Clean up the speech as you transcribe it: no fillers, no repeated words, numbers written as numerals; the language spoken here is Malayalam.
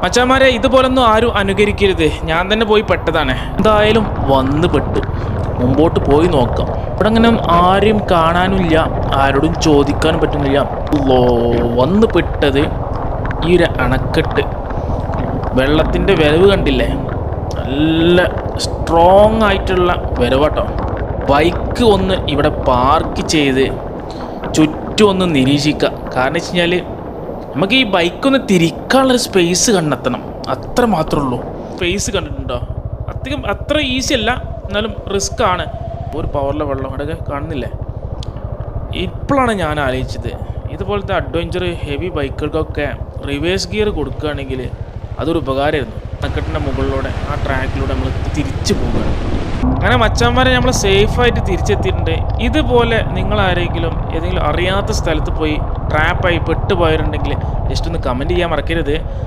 മച്ചാന്മാരെ ഇതുപോലൊന്നും ആരും അനുകരിക്കരുത്. ഞാൻ തന്നെ പോയി പെട്ടതാണ്. എന്തായാലും വന്ന് പെട്ടു. മുമ്പോട്ട് പോയി നോക്കാം. ഇവിടെ അങ്ങനെ ആരെയും കാണാനുമില്ല, ആരോടും ചോദിക്കാനും പറ്റുന്നില്ല. വന്ന് പെട്ടത് ഈ ഒരു അണക്കെട്ട്. വെള്ളത്തിൻ്റെ വരവ് കണ്ടില്ലേ? നല്ല സ്ട്രോങ് ആയിട്ടുള്ള വരവാട്ടോ. ബൈക്ക് ഒന്ന് ഇവിടെ പാർക്ക് ചെയ്ത് ചുറ്റും ഒന്ന് നിരീക്ഷിക്കുക. കാരണം വെച്ച് കഴിഞ്ഞാൽ നമുക്ക് ഈ ബൈക്കൊന്ന് തിരിക്കാനുള്ളൊരു സ്പേസ് കണ്ടെത്തണം, അത്ര മാത്രമേ ഉള്ളൂ. സ്പേസ് കണ്ടിട്ടുണ്ടോ? അത്ര ഈസി അല്ല, എന്നാലും റിസ്ക് ആണ്. ഒരു പവറിലെ വെള്ളം അവിടെ കാണുന്നില്ലേ? ഇപ്പോഴാണ് ഞാൻ ആലോചിച്ചത്, ഇതുപോലത്തെ അഡ്വഞ്ചർ ഹെവി ബൈക്കുകൾക്കൊക്കെ റിവേഴ്സ് ഗിയർ കൊടുക്കുകയാണെങ്കിൽ അതൊരു ഉപകാരമായിരുന്നു. അണക്കെട്ടിൻ്റെ മുകളിലൂടെ ആ ട്രാക്കിലൂടെ നമ്മൾ തിരിച്ചു പോകുകയാണ്. അങ്ങനെ മച്ചാന്മാരെ നമ്മൾ സേഫായിട്ട് തിരിച്ചെത്തിയിട്ടുണ്ട്. ഇതുപോലെ നിങ്ങളാരെങ്കിലും ഏതെങ്കിലും അറിയാത്ത സ്ഥലത്ത് പോയി ട്രാപ്പായി പെട്ടുപോയിട്ടുണ്ടെങ്കിൽ ജസ്റ്റ് ഒന്ന് കമൻറ്റ് ചെയ്യാൻ മറക്കരുത്.